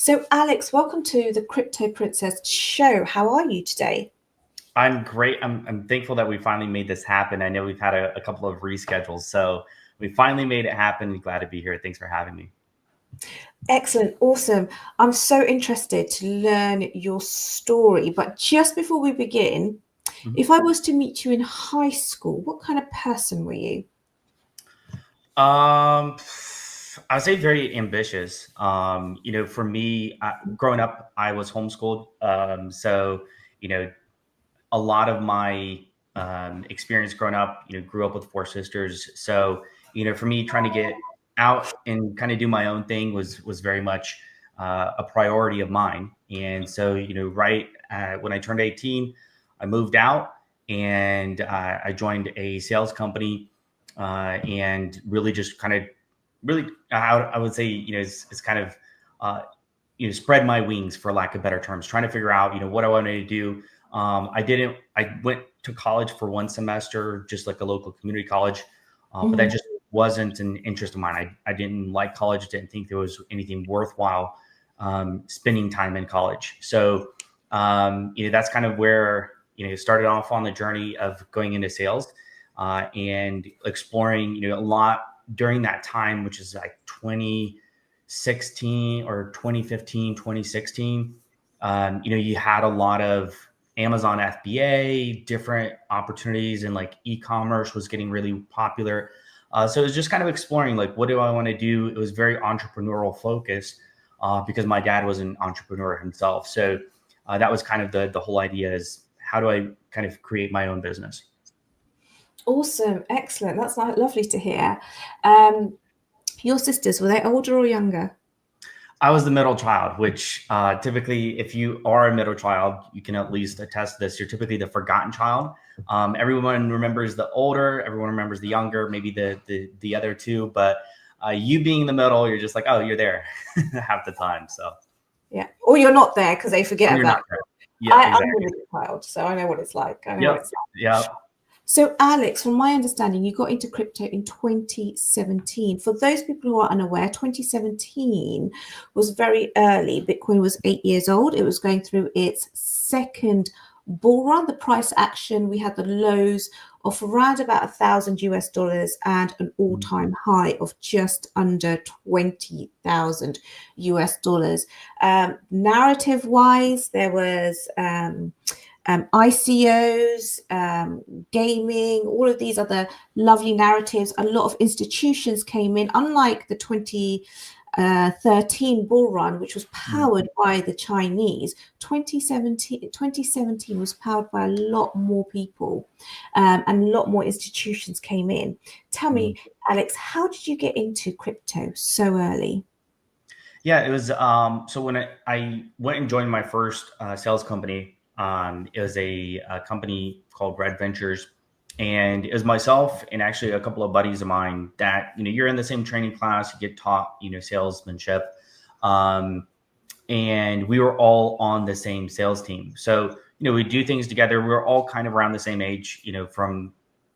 So, Alex, welcome to the Crypto Princess show. How are you today? I'm great. I'm thankful that we finally made this happen. I know we've had a couple of reschedules, so we finally made it happen. Glad to be here. Thanks for having me. Excellent, awesome. I'm so interested to learn your story. But just before we begin, Mhm. if I was to meet you in high school, what kind of person were you? Um, I'd say very ambitious. For me, growing up, I was homeschooled. So you know, a lot of my experience growing up, grew up with four sisters. So for me, trying to get out and kind of do my own thing was very much a priority of mine. And so right when I turned 18, I moved out and I joined a sales company and really just kind of really I would say it's kind of uh, spread my wings, for lack of better terms, trying to figure out what I wanted to do. I went to college for one semester, just like a local community college, but that Mhm. just wasn't an interest of mine. I didn't like college, didn't think there was anything worthwhile spending time in college. So that's kind of where started off on the journey of going into sales and exploring a lot during that time, which is like 2016 or 2015, 2016. You had a lot of Amazon FBA, different opportunities, and like e-commerce was getting really popular. So it was just kind of exploring, like, what do I want to do? It was very entrepreneurial focused because my dad was an entrepreneur himself. So that was kind of the whole idea, is how do I kind of create my own business? Awesome, excellent. That's lovely to hear. Um, your sisters, were they older or younger? I was the middle child, which typically, if you are a middle child, you can at least attest to this. You're typically the forgotten child. Everyone remembers the older, everyone remembers the younger, maybe the other two, but you being the middle, you're just like, oh, you're there half the time. So, Yeah. Or you're not there because they or forget you're about not there. you. Yep, I'm a exactly. middle child, so I know what it's like. I know what Yep, it's like. yep. So, Alex, from my understanding, you got into crypto in 2017. For those people who are unaware, 2017 was very early. Bitcoin was 8 years old. It was going through its second bull run. The price action, we had the lows of around about $1,000 and an all-time high of just under 20,000 US dollars. Narrative-wise, there was ICOs, gaming, all of these other lovely narratives. A lot of institutions came in, unlike the 2013 bull run, which was Mhm. powered by the Chinese. 2017 was powered by a lot more people, and a lot more institutions came in. Tell Mhm. me, Alex, how did you get into crypto so early? Yeah, it was. So when I went and joined my first sales company, it was a company called Red Ventures, and it was myself and actually a couple of buddies of mine that you're in the same training class, you get taught salesmanship, um, and we were all on the same sales team. So we do things together. We were all kind of around the same age, from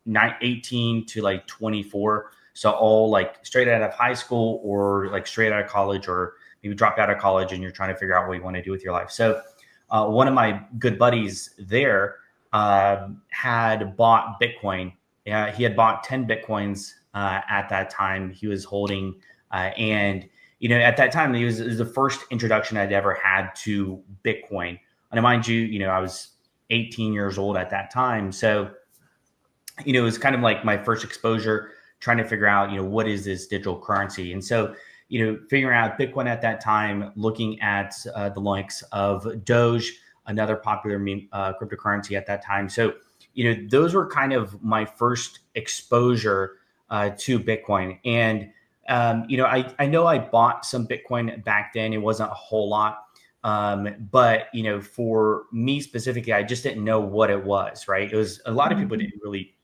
18 to like 24. So all like straight out of high school or like straight out of college, or maybe dropped out of college and you're trying to figure out what you want to do with your life. So one of my good buddies there had bought Bitcoin. He had bought 10 Bitcoins at that time. He was holding, and at that time, it was the first introduction I'd ever had to Bitcoin. And mind you, I was 18 years old at that time. So, it was kind of like my first exposure, trying to figure out, what is this digital currency? And so, figuring out Bitcoin at that time, looking at the likes of Doge, another popular cryptocurrency at that time. So, those were kind of my first exposure to Bitcoin. And, I know I bought some Bitcoin back then. It wasn't a whole lot. But for me specifically, I just didn't know what it was, right? It was, a lot of people Mhm. didn't really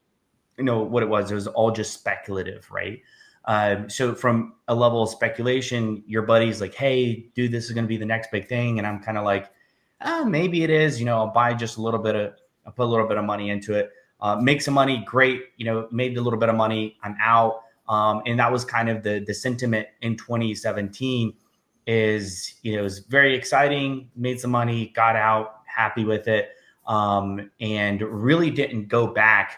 know what it was. It was all just speculative, right? So from a level of speculation, your buddy's like, "Hey, dude, this is going to be the next big thing," and I'm kind of like, maybe it is. I'll buy just a little bit of, I'll put a little bit of money into it, make some money, great. Made a little bit of money, I'm out. And that was kind of the sentiment in 2017. is, it was very exciting, made some money, got out, happy with it, and really didn't go back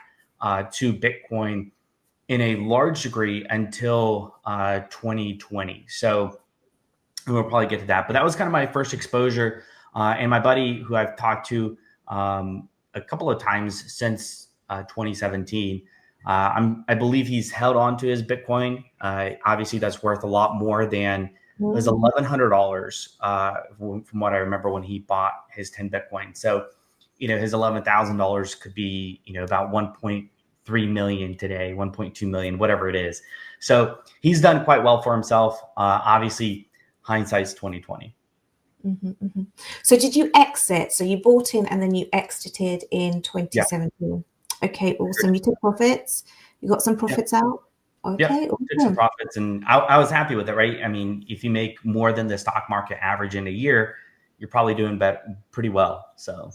to Bitcoin in a large degree until 2020. So we'll probably get to that. But that was kind of my first exposure. And my buddy, who I've talked to a couple of times since 2017, I believe he's held on to his Bitcoin. Obviously, that's worth a lot more than it was $1,100 from what I remember when he bought his 10 Bitcoin. So, his $11,000 could be, about 1.3 million today, 1.2 million, whatever it is. So he's done quite well for himself. Obviously, hindsight's 2020. So did you exit? So you bought in and then you exited in 2017. Yeah. Okay, awesome. You took profits. You got some profits out. Okay, awesome. Took some profits, and I was happy with it. Right? I mean, if you make more than the stock market average in a year, you're probably doing pretty well. So.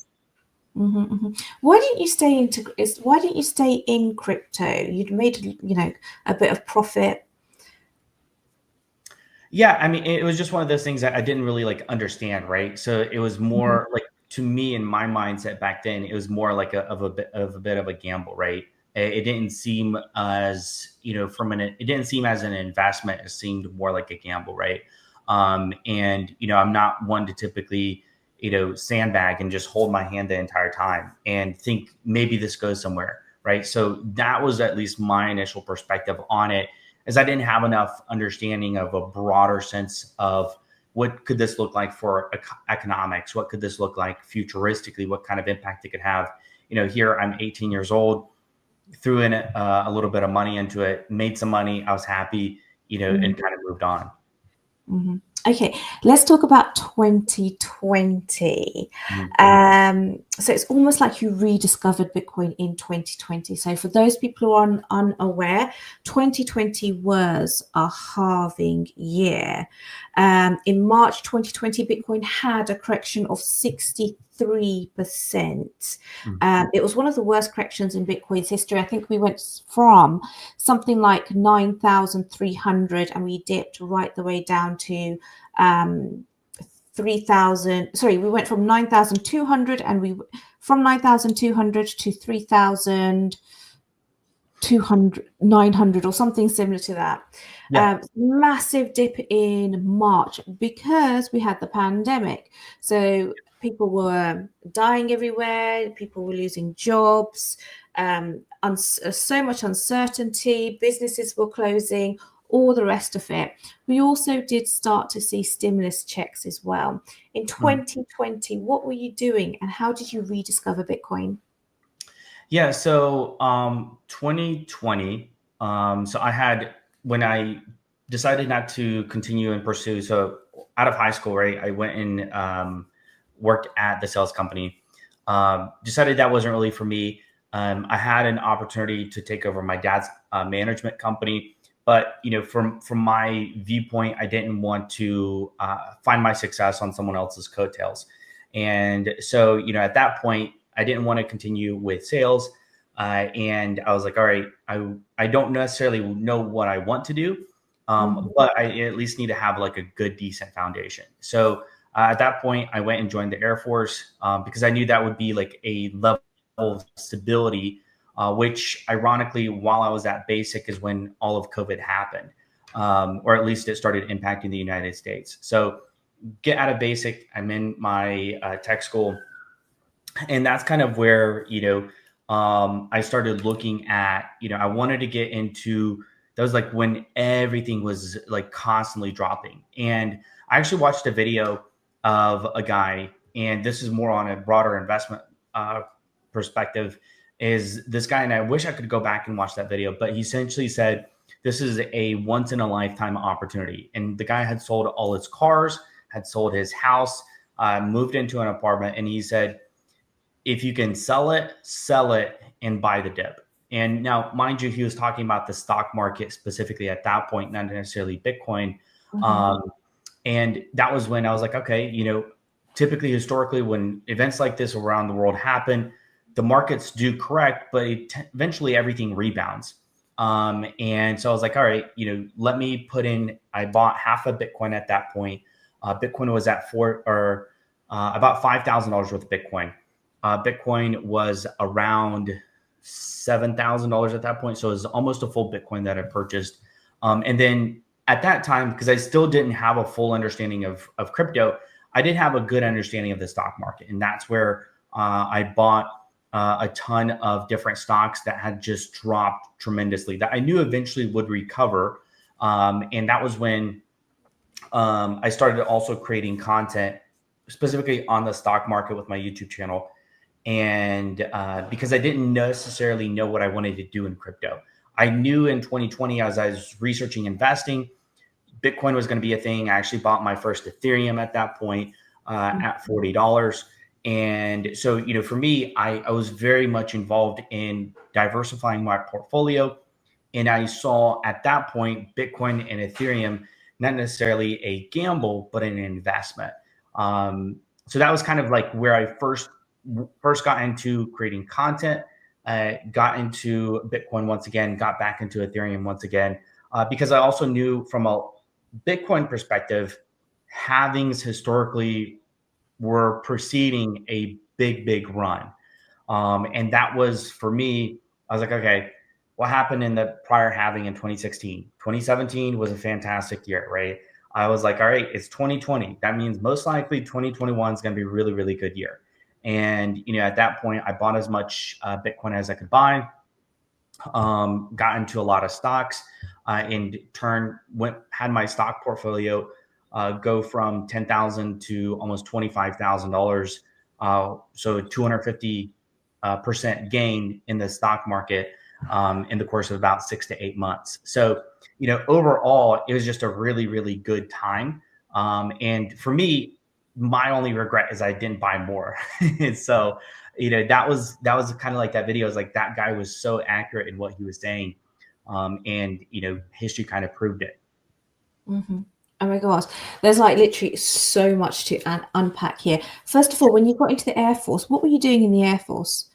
Why didn't you stay Why didn't you stay in crypto? You'd made a bit of profit. Yeah, I mean, it was just one of those things that I didn't really understand, right? So it was more like, to me, in my mindset back then, it was more like a bit of a gamble, right? It didn't seem as, it didn't seem as an investment. It seemed more like a gamble, right? And I'm not one to typically, sandbag and just hold my hand the entire time and think maybe this goes somewhere, right? So that was at least my initial perspective on it, as I didn't have enough understanding of a broader sense of what could this look like for economics? What could this look like futuristically? What kind of impact it could have? Here I'm 18 years old, threw in a little bit of money into it, made some money. I was happy, and kind of moved on. Okay, let's talk about 2020. So it's almost like you rediscovered Bitcoin in 2020. So for those people who are unaware, 2020 was a halving year. In March 2020, Bitcoin had a correction of 63%. It was one of the worst corrections in Bitcoin's history. I think we went from something like 9,300 and we dipped right the way down to 3,000. Sorry, we went from 9,200 and from 9,200 to 3,900 or something similar to that. Yeah. Massive dip in March because we had the pandemic. So people were dying everywhere. People were losing jobs. So much uncertainty. Businesses were closing. All the rest of it. We also did start to see stimulus checks as well. In 2020, what were you doing and how did you rediscover Bitcoin? Yeah, so 2020, so when I decided not to continue and pursue, so out of high school, right, I went and worked at the sales company, decided that wasn't really for me. I had an opportunity to take over my dad's management company. But, from my viewpoint, I didn't want to find my success on someone else's coattails. And so, at that point, I didn't want to continue with sales. And I was like, all right, I don't necessarily know what I want to do, but I at least need to have a good, decent foundation. So at that point, I went and joined the Air Force because I knew that would be a level of stability, which ironically, while I was at basic is when all of COVID happened, or at least it started impacting the United States. So get out of basic, I'm in my tech school. And that's kind of where, I started looking at, I wanted to get into, that was when everything was constantly dropping. And I actually watched a video of a guy, and this is more on a broader investment perspective, is this guy, and I wish I could go back and watch that video, but he essentially said, this is a once in a lifetime opportunity. And the guy had sold all his cars, had sold his house, moved into an apartment. And he said, if you can sell it, and buy the dip. And now, mind you, he was talking about the stock market specifically at that point, not necessarily Bitcoin. And that was when I was like, okay, typically, historically, when events like this around the world happen, the markets do correct, but eventually everything rebounds. And so I was like, all right, let me put in, I bought half a Bitcoin at that point. Bitcoin was at about $5,000 worth of Bitcoin. Bitcoin was around $7,000 at that point. So it was almost a full Bitcoin that I purchased. And then at that time, because I still didn't have a full understanding of crypto, I did have a good understanding of the stock market. And that's where I bought a ton of different stocks that had just dropped tremendously that I knew eventually would recover. And that was when I started also creating content specifically on the stock market with my YouTube channel. And because I didn't necessarily know what I wanted to do in crypto. I knew in 2020, as I was researching investing, Bitcoin was going to be a thing. I actually bought my first Ethereum at that point at $40. And so, for me, I was very much involved in diversifying my portfolio. And I saw at that point, Bitcoin and Ethereum, not necessarily a gamble, but an investment. So that was kind of like where I first got into creating content, got into Bitcoin once again, got back into Ethereum once again, because I also knew from a Bitcoin perspective, halvings historically were preceding a big run. And that was, for me, I was like, okay, what happened in the prior halving in 2016? 2017 was a fantastic year, right? I was like, all right, it's 2020. That means most likely 2021 is going to be a really good year. And, at that point, I bought as much Bitcoin as I could buy, got into a lot of stocks, in turn had my stock portfolio go from $10,000 to almost $25,000. So 250% gain in the stock market in the course of about 6 to 8 months. So, overall, it was just a really good time. And for me, my only regret is I didn't buy more. And so, that was kind of like that video. Is like that guy was so accurate in what he was saying, and history kind of proved it. Mm-hmm. Oh my gosh, there's like literally so much to unpack here. First of all, when you got into the Air Force, what were you doing in the Air Force?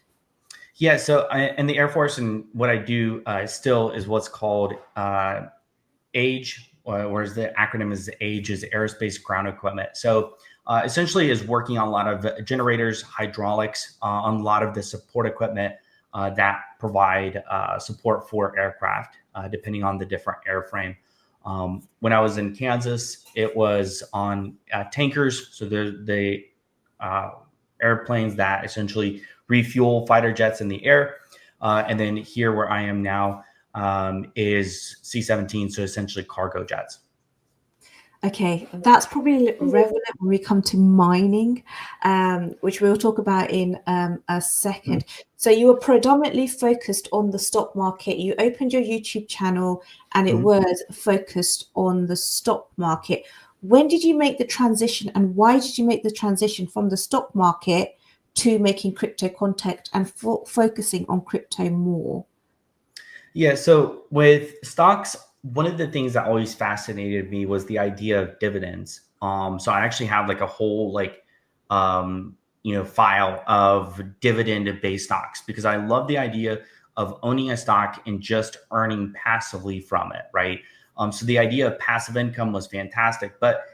Yeah, so in the Air Force, and what I do still is what's called AGE, whereas the acronym is AGE, is Aerospace Ground Equipment. So essentially is working on a lot of generators, hydraulics, on a lot of the support equipment that provide support for aircraft, depending on the different airframe. When I was in Kansas, it was on tankers. So the airplanes that essentially refuel fighter jets in the air. And then here where I am now is C-17, so essentially cargo jets. Okay, that's probably relevant when we come to mining, which we'll talk about in a second. So you were predominantly focused on the stock market. You opened your YouTube channel and it was focused on the stock market. When did you make the transition, and why did you make the transition from the stock market to making crypto content and focusing on crypto more? Yeah, so with stocks, one of the things that always fascinated me was the idea of dividends. So I actually have like a whole file of dividend-based stocks because I love the idea of owning a stock and just earning passively from it, right? So the idea of passive income was fantastic, but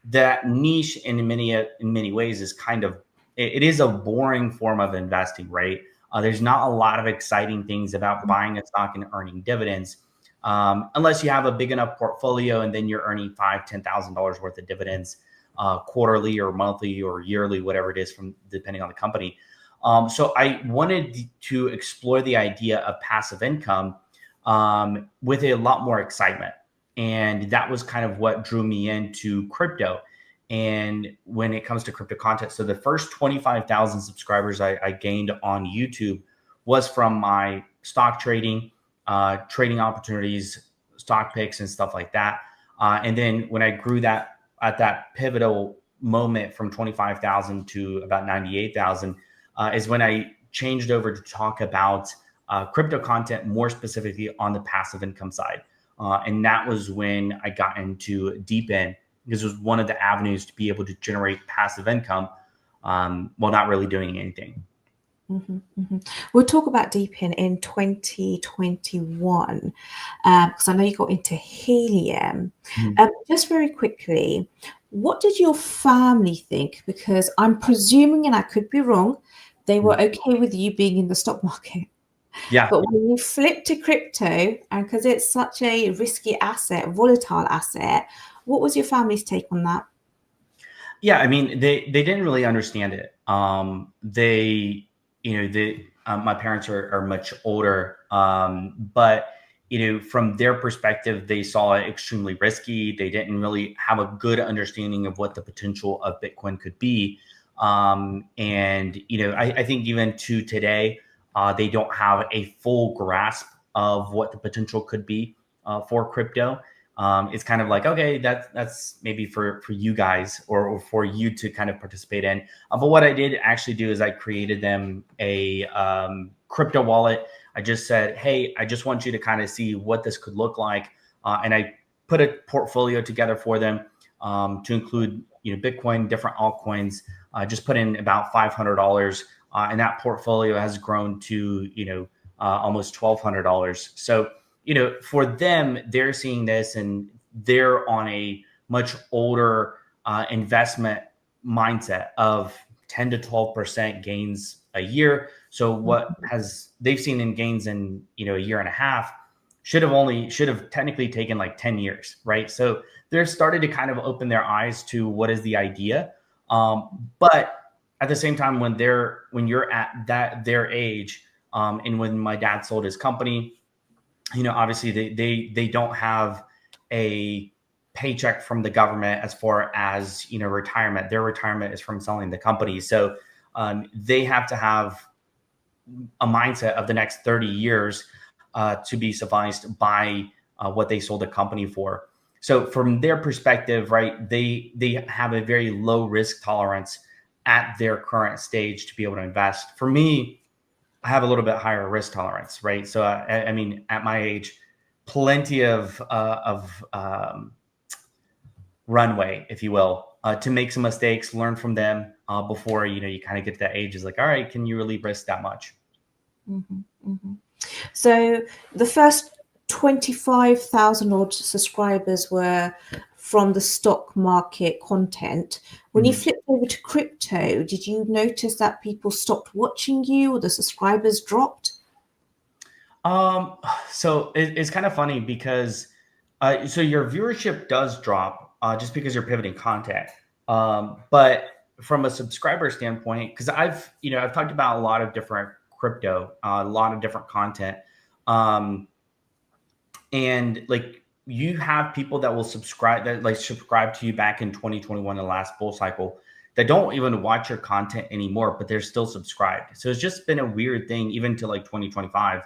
that niche in many ways is kind of it is a boring form of investing, right? There's not a lot of exciting things about buying a stock and earning dividends, unless you have a big enough portfolio and then you're earning $5,000-$10,000 worth of dividends quarterly or monthly or yearly, whatever it is, from depending on the company. So I wanted to explore the idea of passive income with a lot more excitement. And that was kind of what drew me into crypto. And when it comes to crypto content, so the first 25,000 subscribers I gained on YouTube was from my stock trading, trading opportunities, stock picks, and stuff like that. And then when I grew that at that pivotal moment from 25,000 to about 98,000, is when I changed over to talk about crypto content, more specifically on the passive income side. And that was when I got into DeepIn, because it was one of the avenues to be able to generate passive income while not really doing anything. We'll talk about DeepIn in 2021 because I know you got into helium. Just very quickly, What did your family think? Because I'm presuming, and I could be wrong, they were okay with you being in the stock market. Yeah. But when you flip to crypto, and because it's such a risky asset, volatile asset, what was your family's take on that? Yeah, I mean, they didn't really understand it. They, my parents are much older, but from their perspective, they saw it extremely risky. They didn't really have a good understanding of what the potential of Bitcoin could be, and I think even to today, they don't have a full grasp of what the potential could be for crypto. It's kind of like, okay, that's maybe for you guys, or for you to kind of participate in. But what I did actually do is I created them a crypto wallet. I just said, hey, I just want you to kind of see what this could look like, and I put a portfolio together for them, to include Bitcoin, different altcoins. Just put in about $500, and that portfolio has grown to almost $1,200. So for them, they're seeing this and they're on a much older investment mindset of 10 to 12% gains a year. So what has they've seen in gains in a year and a half should have technically taken like 10 years, right? So they're starting to kind of open their eyes to what is the idea. But at the same time, when you're at their age, and when my dad sold his company, obviously they don't have a paycheck from the government as far as retirement. Their retirement is from selling the company, so they have to have a mindset of the next 30 years to be sufficed by what they sold the company for. So from their perspective, right, they have a very low risk tolerance at their current stage to be able to invest. For me, I have a little bit higher risk tolerance, right? So I mean, at my age, plenty of runway, if you will, to make some mistakes, learn from them before you kind of get to that age. Is like, all right, can you really risk that much? So the first 25,000 odd subscribers were from the stock market content. When you Mhm. flipped over to crypto, did you notice that people stopped watching you or the subscribers dropped? Um, so it's kind of funny because so your viewership does drop just because you're pivoting content. But from a subscriber standpoint, because I've talked about a lot of different crypto, a lot of different content, um, and like you have people that will subscribe to you back in 2021, the last bull cycle, that don't even watch your content anymore, but they're still subscribed. So it's just been a weird thing even to like 2025,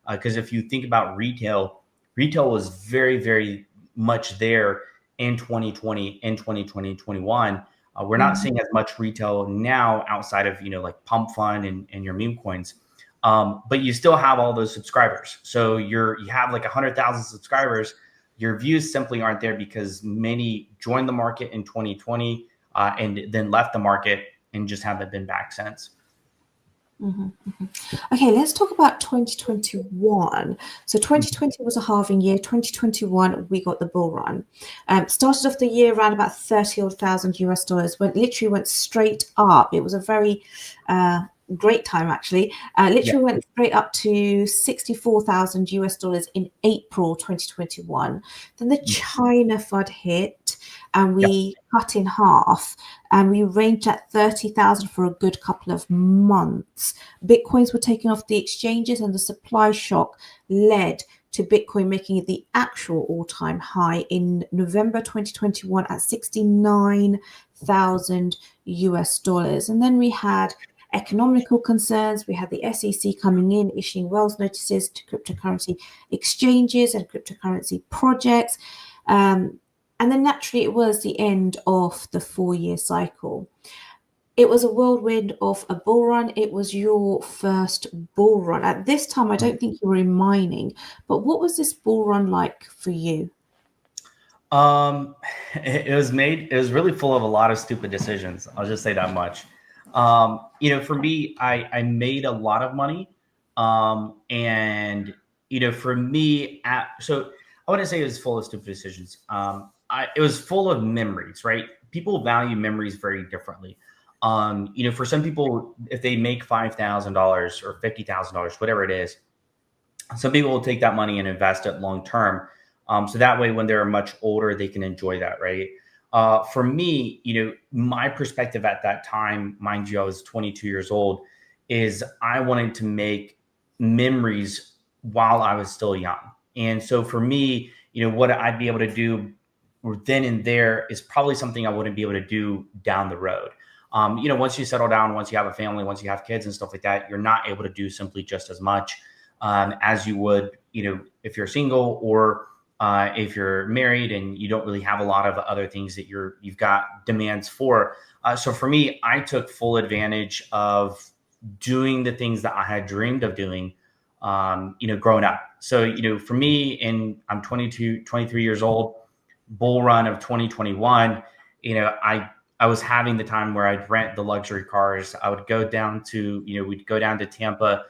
because if you think about retail was very, very much there in 2020, in 2020, 21. We're not Mhm. seeing as much retail now outside of like pump fund and your meme coins, but you still have all those subscribers. So you have like 100,000 subscribers. Your views simply aren't there because many joined the market in 2020 and then left the market and just haven't been back since. Okay, let's talk about 2021. So 2020 was a halving year. 2021, we got the bull run. Started off the year around about 30 odd thousand US dollars, went straight up. It was a very great time actually. Yeah. Literally went straight up to 64,000 US dollars in April 2021. Then the China FUD hit and Yep. we cut in half and we ranged at 30,000 for a good couple of months. Bitcoins were taken off the exchanges and the supply shock led to Bitcoin making it the actual all-time high in November 2021 at 69,000 US dollars. And then we had economical concerns. We had the SEC coming in, issuing Wells notices to cryptocurrency exchanges and cryptocurrency projects. And then naturally, it was the end of the 4-year cycle. It was a whirlwind of a bull run. It was your first bull run. At this time, I don't think you were in mining, but what was this bull run like for you? Um, it was really full of a lot of stupid decisions. I'll just say that much. For me, I made a lot of money. And for me, so I wouldn't say it was full of stupid decisions. It was full of memories, right? people value memories very differently. For some people, if they make $5,000 or $50,000, whatever it is, some people will take that money and invest it long term. So that way, when they're much older, they can enjoy that, right? For me, my perspective at that time, mind you, I was 22 years old, is I wanted to make memories while I was still young. And so for me, what I'd be able to do then and there is probably something I wouldn't be able to do down the road. Once you settle down, once you have a family, once you have kids and stuff like that, you're not able to do simply just as much as you would, if you're single or if you're married and you don't really have a lot of other things that you've got demands for. So for me, I took full advantage of doing the things that I had dreamed of doing, growing up. So, for me, and I'm 22, 23 years old, bull run of 2021, I was having the time where I'd rent the luxury cars. I would go down to, we'd go down to Tampa.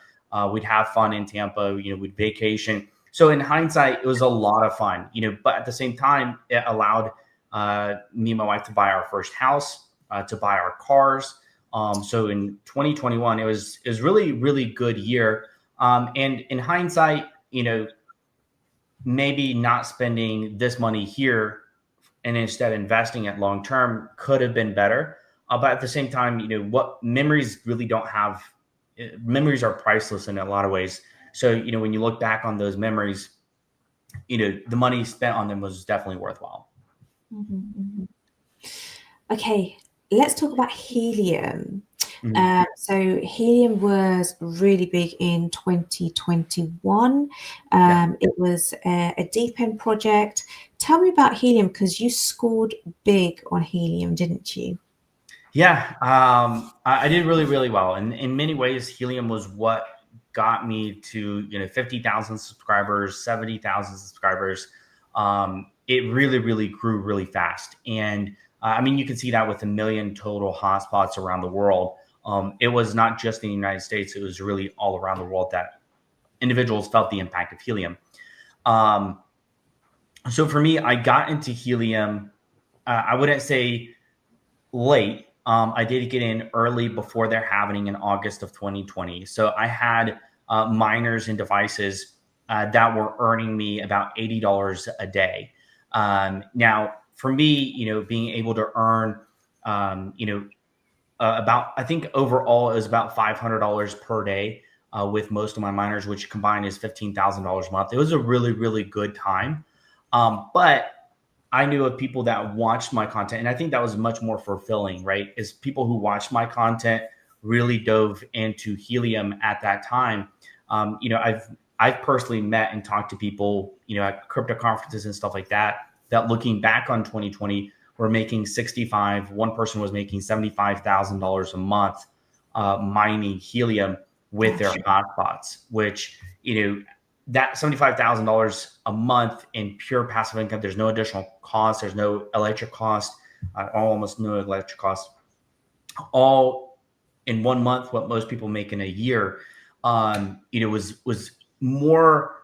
We'd have fun in Tampa, we'd vacation. So in hindsight, it was a lot of fun, but at the same time, it allowed me and my wife to buy our first house, to buy our cars. So in 2021, it was really, really good year. And in hindsight, maybe not spending this money here and instead investing it long term could have been better. But at the same time, what memories really don't have, memories are priceless in a lot of ways. So, when you look back on those memories, the money spent on them was definitely worthwhile. Mm-hmm. Okay, let's talk about helium. So helium was really big in 2021. It was a deep end project. Tell me about helium, because you scored big on helium, didn't you? Yeah, I did really, really well. And in many ways, helium was what got me to 50,000 subscribers, 70,000 subscribers. It really, really grew really fast. And you can see that with 1 million total hotspots around the world. It was not just in the United States, it was really all around the world that individuals felt the impact of helium. So for me, I got into helium, I wouldn't say late. I did get in early before they're happening in August of 2020. So I had miners and devices that were earning me about $80 a day. Now, for me, being able to earn, about, I think overall it was about $500 per day with most of my miners, which combined is $15,000 a month. It was a really, really good time. But I knew of people that watched my content, and I think that was much more fulfilling, right? Is people who watched my content really dove into helium at that time. I've personally met and talked to people, at crypto conferences and stuff like that, that looking back on 2020 were making 65. One person was making $75,000 a month mining helium with their hotspots, which, that $75,000 a month in pure passive income, there's no additional cost. There's no electric cost, almost no electric cost, all in 1 month, what most people make in a year. Was more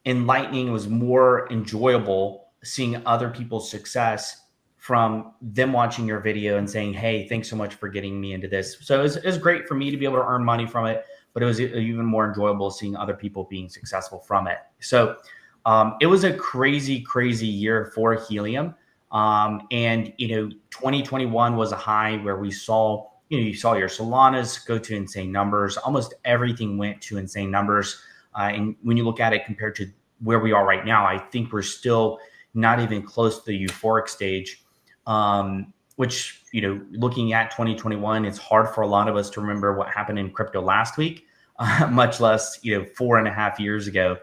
enlightening, was more enjoyable seeing other people's success from them watching your video and saying, hey, thanks so much for getting me into this. So it was great for me to be able to earn money from it, but it was even more enjoyable seeing other people being successful from it. So it was a crazy, crazy year for helium. And 2021 was a high where we saw, you saw your Solanas go to insane numbers. Almost everything went to insane numbers. And when you look at it compared to where we are right now, I think we're still not even close to the euphoric stage, which, looking at 2021, it's hard for a lot of us to remember what happened in crypto last week, much less, 4.5 years ago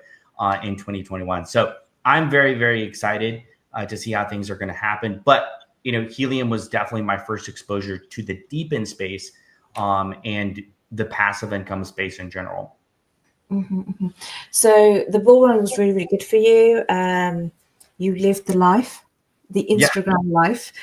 in 2021. So I'm very, very excited to see how things are going to happen. But, helium was definitely my first exposure to the deep end space and the passive income space in general. Mm-hmm, mm-hmm. So the bull run was really, really good for you. You lived the life, the Instagram life.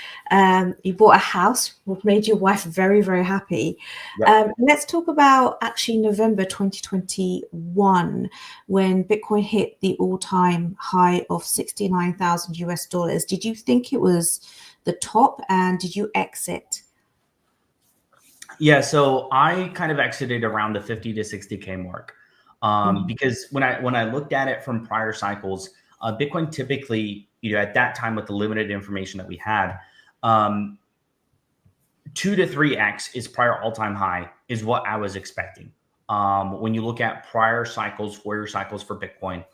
You bought a house, which made your wife very, very happy. Yep. Let's talk about actually November 2021, when Bitcoin hit the all-time high of 69,000 US dollars. Did you think it was the top, and did you exit? Yeah, so I kind of exited around the 50 to 60K mark, Mhm. because when I looked at it from prior cycles, Bitcoin typically, at that time with the limited information that we had, um, 2 to 3x is prior all-time high is what I was expecting. When you look at prior cycles, 4-year cycles for Bitcoin,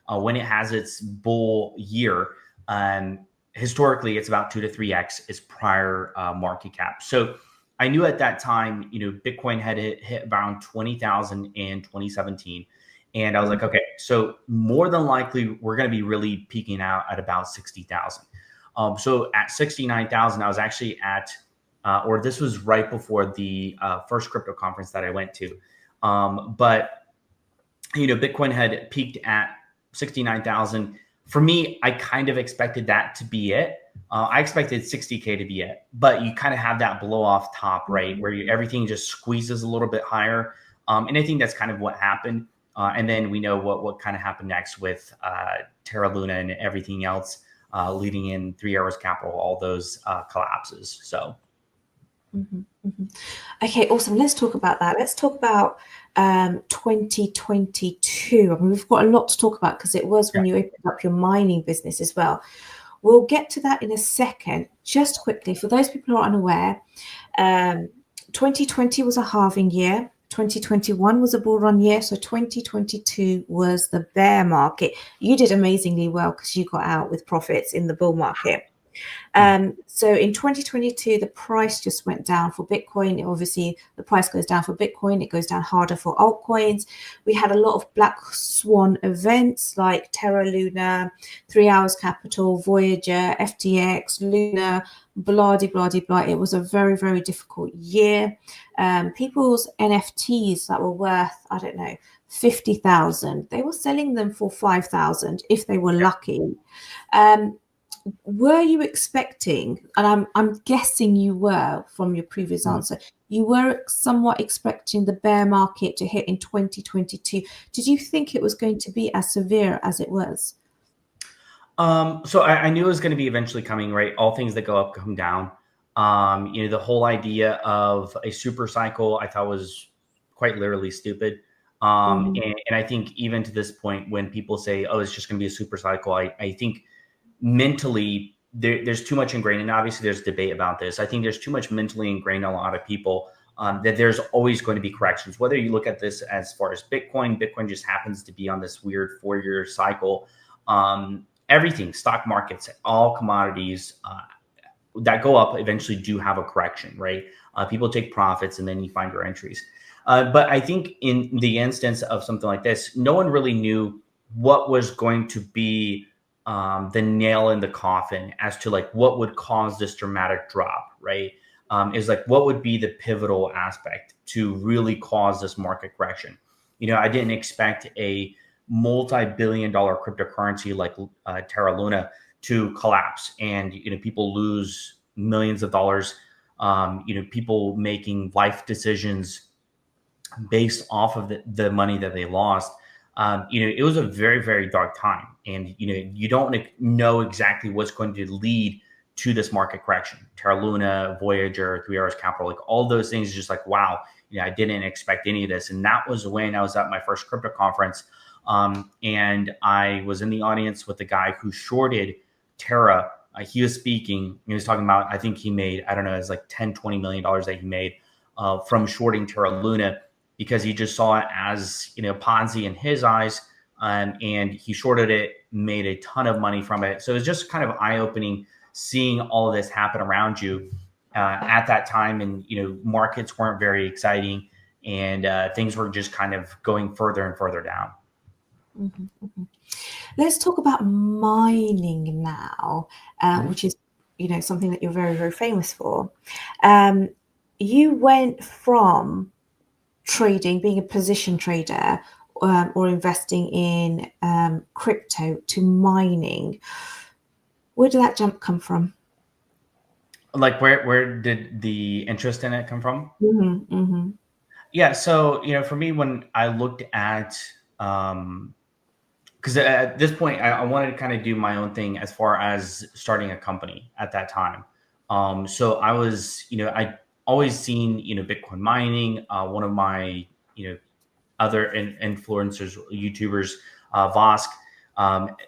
when it has its bull year, um, historically it's about 2 to 3x its prior market cap. So I knew at that time, Bitcoin had hit around 20,000 in 2017. And I was like, okay, so more than likely we're going to be really peaking out at about 60,000. So at 69,000, I was actually at or this was right before the first crypto conference that I went to. But Bitcoin had peaked at 69,000. For me, I kind of expected that to be it. I expected 60K to be it, but you kind of have that blow off top, right? Where everything just squeezes a little bit higher. And I think that's kind of what happened. And then we know what kind of happened next with Terra Luna and everything else leading in 3 Hours Capital, all those collapses. So. Mhm, mhm. Okay, awesome. Let's talk about that. Let's talk about 2022. I mean, we've got a lot to talk about because it was when you opened up your mining business as well. We'll get to that in a second. Just quickly, for those people who are unaware, 2020 was a halving year. 2021 was a bull run year. So 2022 was the bear market. You did amazingly well because you got out with profits in the bull market. So in 2022, the price just went down for Bitcoin. Obviously, the price goes down for Bitcoin. It goes down harder for altcoins. We had a lot of black swan events like Terra Luna, 3 Hours Capital, Voyager, FTX, Luna, blah, de, blah, de, blah. It was a very, very difficult year. People's NFTs that were worth, I don't know, 50,000, they were selling them for 5,000 if they were lucky. Were you expecting, and I'm guessing you were from your previous answer, you were somewhat expecting the bear market to hit in 2022. Did you think it was going to be as severe as it was? So I knew it was going to be eventually coming, right? All things that go up come down. The whole idea of a super cycle I thought was quite literally stupid. Mhm. And I think even to this point, when people say, "Oh, it's just going to be a super cycle," I think mentally there's too much ingrained, and obviously there's debate about this. I think there's too much mentally ingrained in a lot of people that there's always going to be corrections. Whether you look at this as far as Bitcoin just happens to be on this weird 4-year cycle. Everything, stock markets, all commodities that go up eventually do have a correction, right? People take profits and then you find your entries. But I think in the instance of something like this, no one really knew what was going to be the nail in the coffin as to like what would cause this dramatic drop, right? Is like what would be the pivotal aspect to really cause this market correction. I didn't expect a multi-billion-dollar cryptocurrency like Terra Luna to collapse, and people lose millions of dollars. People making life decisions based off of the money that they lost. It was a very, very dark time. And, you don't know exactly what's going to lead to this market correction. Terra Luna, Voyager, 3 Hours Capital, like all those things, just like, wow, I didn't expect any of this. And that was when I was at my first crypto conference. And I was in the audience with the guy who shorted Terra. He was speaking, he was talking about, I think he made, I don't know, it's like 10, $20 million that he made from shorting Terra Luna, because he just saw it as Ponzi in his eyes, and he shorted it, made a ton of money from it. So it was just kind of eye opening seeing all of this happen around you at that time, and markets weren't very exciting, and things were just kind of going further and further down. Mhm, mhm. Let's talk about mining now, which is something that you're very, very famous for. Um, you went from trading, being a position trader, or investing in crypto to mining. Where did that jump come from? Like where did the interest in it come from? Hmm, hmm. Yeah, so for me, when I looked at because at this point I wanted to kind of do my own thing as far as starting a company at that time. So I was, I always seen, Bitcoin mining. One of my, other influencers, YouTubers, Vosk,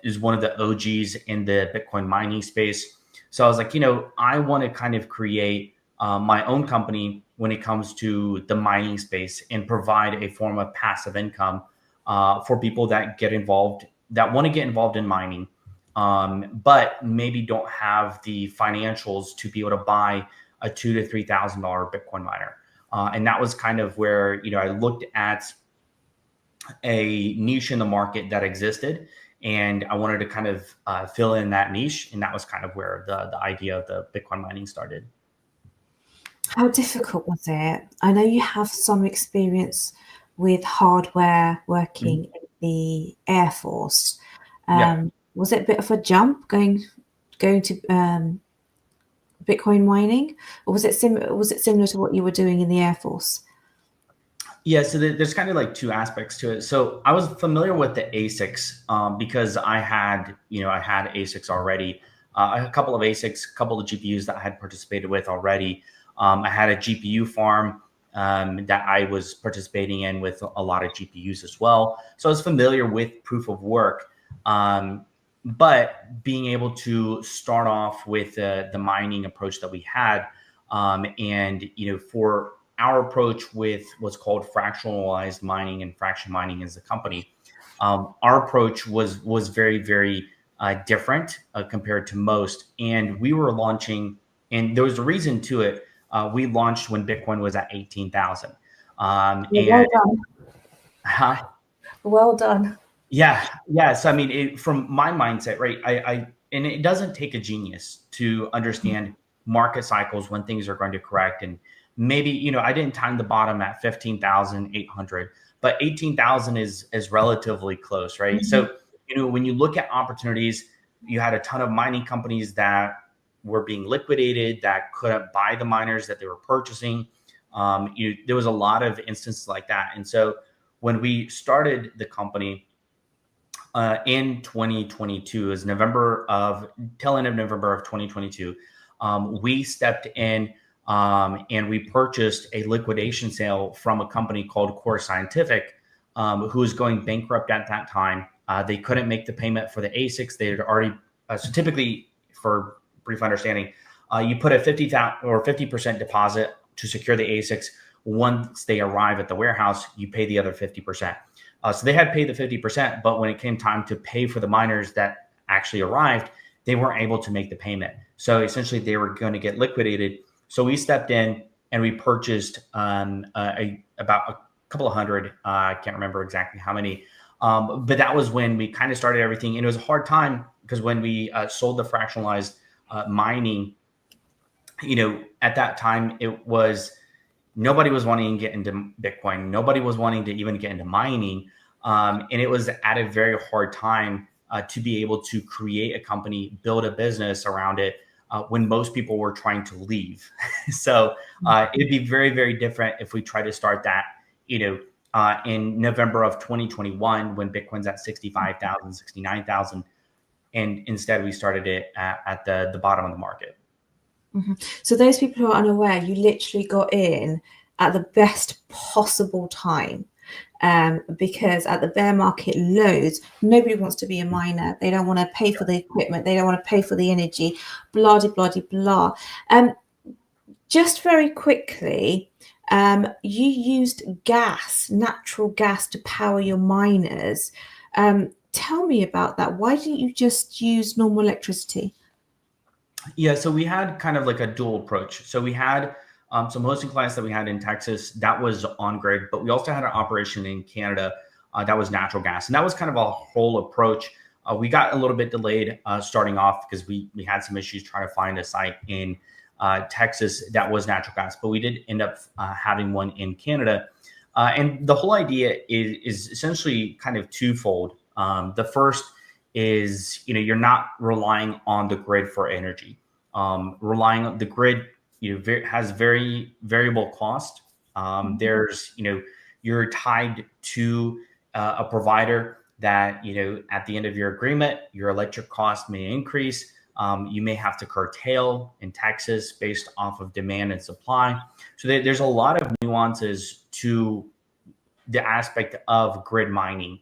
is one of the OGs in the Bitcoin mining space. So I was like, I want to kind of create my own company when it comes to the mining space and provide a form of passive income for people that get involved, that want to get involved in mining, but maybe don't have the financials to be able to buy a $2,000 to $3,000 Bitcoin miner. And that was kind of where I looked at a niche in the market that existed, and I wanted to kind of fill in that niche, and that was kind of where the idea of the Bitcoin mining started. How difficult was it? I know you have some experience with hardware working Mhm. in the Air Force. Yeah. Was it a bit of a jump going to Bitcoin mining, or was it similar to what you were doing in the Air Force? Yeah, so there's kind of like two aspects to it. So I was familiar with the ASICs because I had ASICs already, a couple of ASICs, a couple of GPUs that I had participated with already. I had a GPU farm that I was participating in with a lot of GPUs as well. So I was familiar with proof of work, um, but being able to start off with the mining approach that we had, and for our approach with what's called fractionalized mining and fraction mining as a company, our approach was very very different compared to most, and we were launching, and there was a reason to it. We launched when Bitcoin was at 18,000, Yeah, and well done. Well done. yeah, yeah. So I mean, from my mindset, right? And it doesn't take a genius to understand market cycles when things are going to correct. And maybe I didn't time the bottom at 15,800, but 18,000 is relatively close, right? Mhm. So when you look at opportunities, you had a ton of mining companies that were being liquidated that couldn't buy the miners that they were purchasing. There was a lot of instances like that, and so when we started the company in 2022, is November of tail end of November of 2022, we stepped in and we purchased a liquidation sale from a company called Core Scientific, who was going bankrupt at that time. They couldn't make the payment for the ASICs. They had already so typically, for brief understanding, you put a 50,000 or 50% deposit to secure the ASICs. Once they arrive at the warehouse, you pay the other 50%. So they had paid the 50%, but when it came time to pay for the miners that actually arrived, they weren't able to make the payment. So essentially, they were going to get liquidated. So we stepped in and we purchased about a couple of hundred. I can't remember exactly how many, but that was when we kind of started everything. And it was a hard time because when we sold the fractionalized mining, at that time it was nobody was wanting to get into Bitcoin. Nobody was wanting to even get into mining. And it was at a very hard time to be able to create a company, build a business around it when most people were trying to leave. So it'd be very, very different if we try to start that, in November of 2021 when Bitcoin's at 65,000, 69,000, and instead we started it at the bottom of the market. Mhm. So those people who are unaware, you literally got in at the best possible time, because at the bear market lows, nobody wants to be a miner. They don't want to pay for the equipment. They don't want to pay for the energy, blah, blah, blah, blah. Just very quickly, you used natural gas to power your miners. Tell me about that. Why didn't you just use normal electricity? Yeah, so we had kind of like a dual approach. So we had some hosting clients that we had in Texas that was on grid, but we also had an operation in Canada that was natural gas, and that was kind of a whole approach. We got a little bit delayed starting off because we had some issues trying to find a site in Texas that was natural gas, but we did end up having one in Canada. And the whole idea is essentially kind of twofold. The first is you're not relying on the grid for energy. Relying on the grid, has very variable cost. There's you're tied to a provider that at the end of your agreement, your electric cost may increase. You may have to curtail in Texas based off of demand and supply. So there's a lot of nuances to the aspect of grid mining.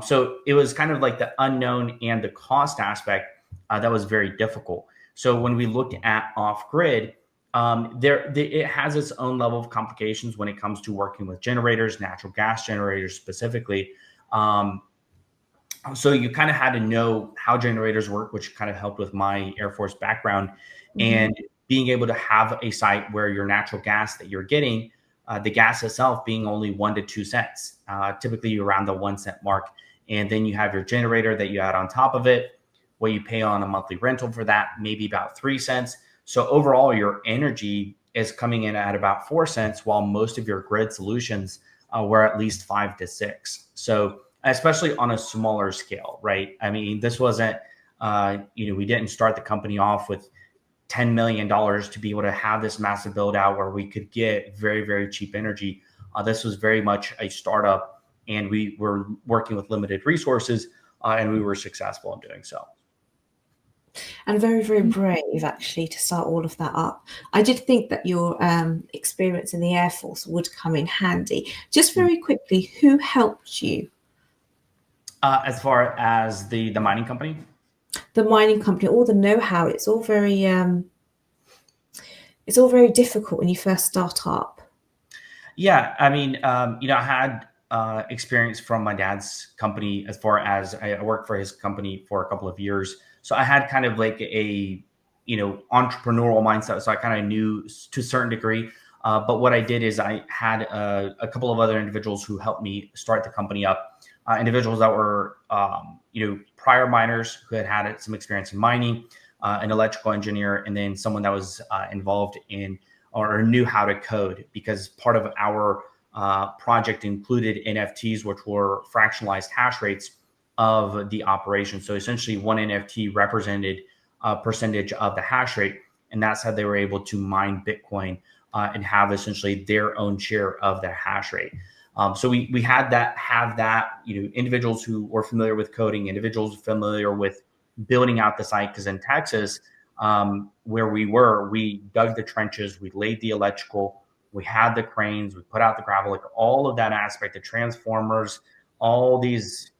So it was kind of like the unknown and the cost aspect that was very difficult. So when we looked at off grid, it has its own level of complications when it comes to working with generators, natural gas generators specifically. Um, so you kind of had to know how generators work, which kind of helped with my Air Force background, and being able to have a site where your natural gas that you're getting, the gas itself being only 1 to 2 cents, typically around the 1 cent mark. And then you have your generator that you add on top of it, what you pay on a monthly rental for that, maybe about 3 cents. So overall, your energy is coming in at about 4 cents, while most of your grid solutions were at least 5 to 6. So especially on a smaller scale, right? I mean, this wasn't, we didn't start the company off with $10 million to be able to have this massive build out where we could get very, very cheap energy. This was very much a startup, and we were working with limited resources, and we were successful in doing so. And very, very brave, actually, to start all of that up. I did think that your experience in the Air Force would come in handy. Just very quickly, who helped you? As far as the mining company? The mining company, all the know-how, it's all very difficult when you first start up. Yeah, I mean, I had experience from my dad's company as far as I worked for his company for a couple of years. So I had kind of like a, entrepreneurial mindset. So I kind of knew to a certain degree. But what I did is I had a couple of other individuals who helped me start the company up. Individuals that were, prior miners who had some experience in mining, an electrical engineer, and then someone that was involved in or knew how to code, because part of our project included NFTs, which were fractionalized hash rates of the operation. So essentially, one NFT represented a percentage of the hash rate, and that's how they were able to mine Bitcoin and have essentially their own share of the hash rate. So we had individuals who were familiar with coding, individuals familiar with building out the site, because in Texas, where we dug the trenches, we laid the electrical, we had the cranes, we put out the gravel, like all of that aspect, the transformers, all these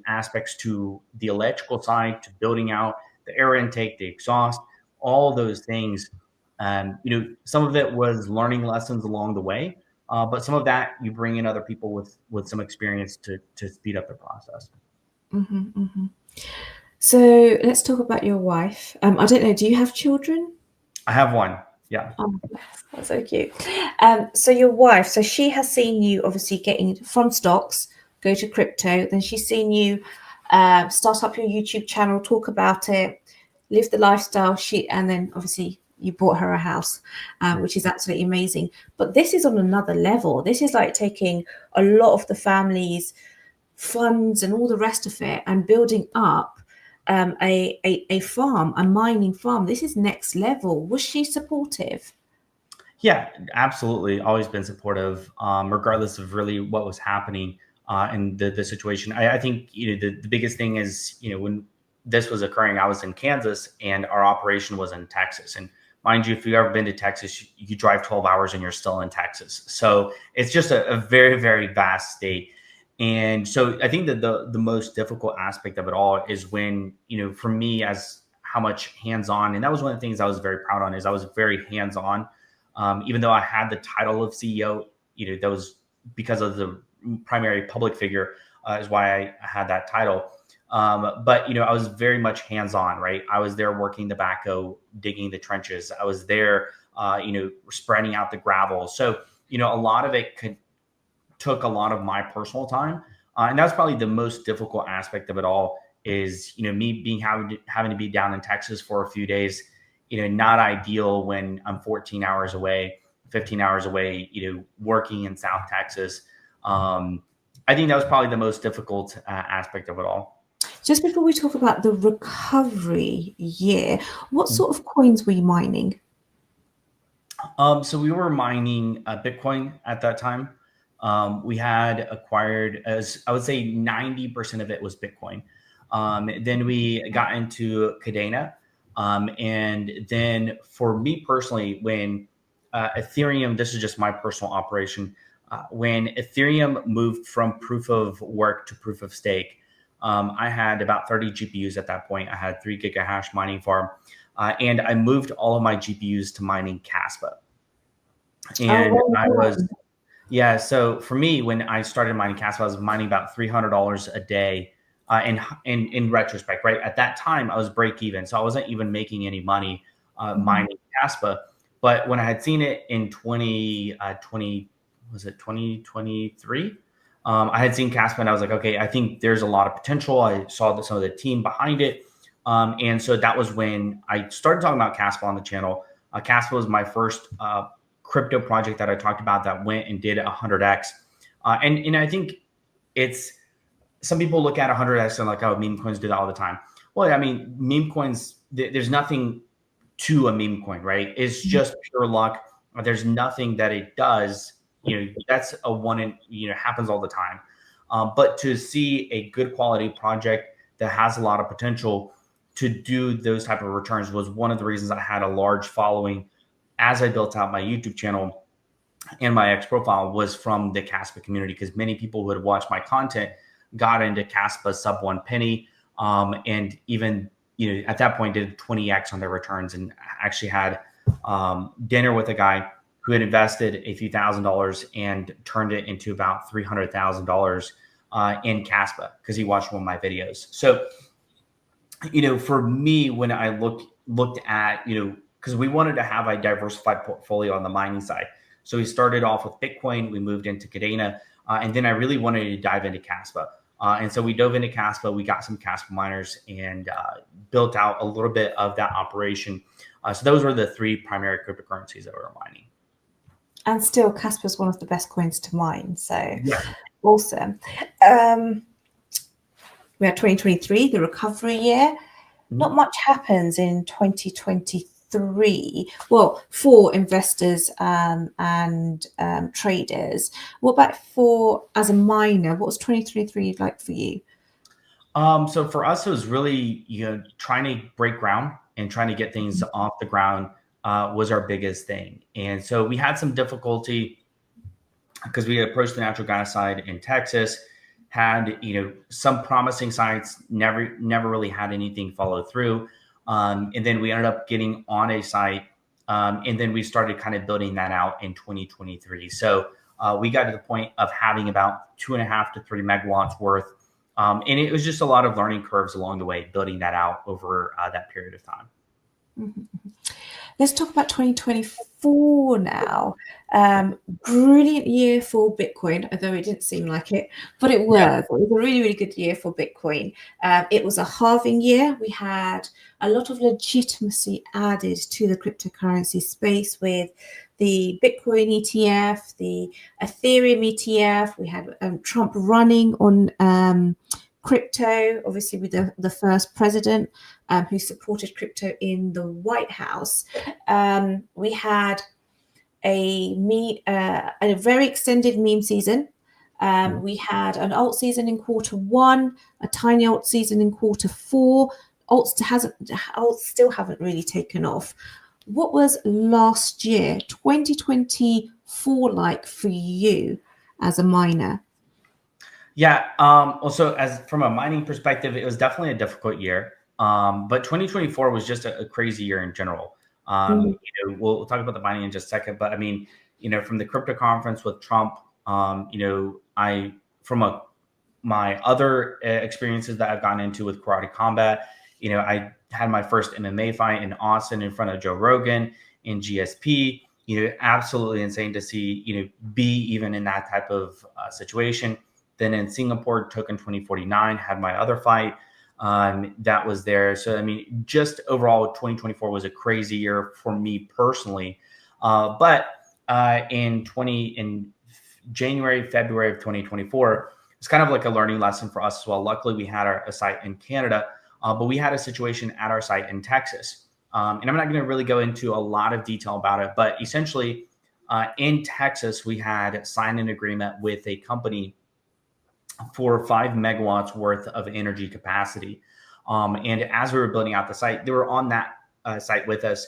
aspects to the electrical side, to building out the air intake, the exhaust, all those things. Some of it was learning lessons along the way, but some of that you bring in other people with some experience to speed up the process. So let's talk about your wife. I don't know, do you have children? I have one. Yeah. Oh, that's so cute. So your wife, so she has seen you obviously getting from stocks, go to crypto, then she's seen you start up your YouTube channel, talk about it, live the lifestyle. And then obviously you bought her a house, which is absolutely amazing. But this is on another level. This is like taking a lot of the family's funds and all the rest of it and building up a farm, a mining farm. This is next level. Was she supportive? Yeah, absolutely. Always been supportive, regardless of really what was happening in the situation. I think the biggest thing is when this was occurring, I was in Kansas and our operation was in Texas. And mind you, if you've ever been to Texas, you drive 12 hours and you're still in Texas. So it's just a very, very vast state. And so I think that the most difficult aspect of it all is when, for me, as how much hands-on, and that was one of the things I was very proud on, is I was very hands-on. Even though I had the title of CEO, that was because of the primary public figure, is why I had that title. But I was very much hands-on, right? I was there working the backhoe, digging the trenches. I was there, spreading out the gravel. So a lot of it took a lot of my personal time, and that's probably the most difficult aspect of it all. Is me having to be down in Texas for a few days. Not ideal when I'm 14 hours away, 15 hours away, working in South Texas. I think that was probably the most difficult aspect of it all. Just before we talk about the recovery year, what sort of coins were you mining? So we were mining Bitcoin at that time. We had acquired, as I would say, 90% of it was Bitcoin. Then we got into Cadena. And then for me personally, when Ethereum, this is just my personal operation, when Ethereum moved from proof of work to proof of stake, I had about 30 GPUs at that point. I had 3 gigahash mining farm, and I moved all of my GPUs to mining Caspa. Oh, And well I was, done. yeah. So for me, when I started mining Caspa, I was mining about $300 a day. In retrospect, right at that time, I was break even, so I wasn't even making any money Mhm. mining Caspa. But when I had seen it in 2020, was it 2023? I had seen Caspa and I was like, okay, I think there's a lot of potential. I saw some of the team behind it. And so that was when I started talking about Caspa on the channel. Caspa was my first crypto project that I talked about that went and did 100x. And I think it's, some people look at 100x and like, oh, meme coins do that all the time. Well, I mean, meme coins, there's nothing to a meme coin, right? It's just pure luck. There's nothing that it does. That's a one in, happens all the time. But to see a good quality project that has a lot of potential to do those type of returns was one of the reasons I had a large following as I built out my YouTube channel and my X profile was from the Caspa community, because many people who had watched my content got into Caspa sub 1 penny, and even at that point did 20x on their returns, and actually had dinner with a guy who had invested a few $1,000s and turned it into about $300,000 in Caspa because he watched one of my videos. So for me, when I looked at, because we wanted to have a diversified portfolio on the mining side. So we started off with Bitcoin, we moved into Cadena, and then I really wanted to dive into Caspa. And so we dove into Caspa, we got some Caspa miners and built out a little bit of that operation. So those were the 3 primary cryptocurrencies that we were mining. And still, Casper is one of the best coins to mine. So Yeah. awesome. We had 2023, the recovery year. Not much happens in 2023. Well, for investors and traders. What about for as a miner? What was 2023 like for you? So for us, it was really, trying to break ground and trying to get things off the ground was our biggest thing. And so we had some difficulty because we approached the natural gas side in Texas, had, some promising sites, never really had anything follow through. And then we ended up getting on a site, and then we started kind of building that out in 2023. So we got to the point of having about 2.5 to 3 megawatts worth. And it was just a lot of learning curves along the way, building that out over that period of time. Mm-hmm. Let's talk about 2024 now. Brilliant year for Bitcoin, although it didn't seem like it, but it was. Yeah. It was a really, really good year for Bitcoin. It was a halving year. We had a lot of legitimacy added to the cryptocurrency space with the Bitcoin ETF, the Ethereum ETF. We had Trump running on crypto, obviously with the first president who supported crypto in the White House. We had a very extended meme season. We had an alt season in Q1, a tiny alt season in Q4. Alts still haven't really taken off. What was last year, 2024, like for you as a miner? Yeah. Also, as from a mining perspective, it was definitely a difficult year. But 2024 was just a crazy year in general. We'll talk about the mining in just a second. But I mean, from the crypto conference with Trump, I from my other experiences that I've gotten into with karate combat, I had my first MMA fight in Austin in front of Joe Rogan in GSP. Absolutely insane to see, be even in that type of situation. Then in Singapore, Token 2049 had my other fight that was there. So, I mean, just overall, 2024 was a crazy year for me personally. But in January, February of 2024, it's kind of like a learning lesson for us as well. Luckily, we had a site in Canada, but we had a situation at our site in Texas. And I'm not going to really go into a lot of detail about it, but essentially, in Texas, we had signed an agreement with a company for 5 megawatts worth of energy capacity. And as we were building out the site, they were on that site with us,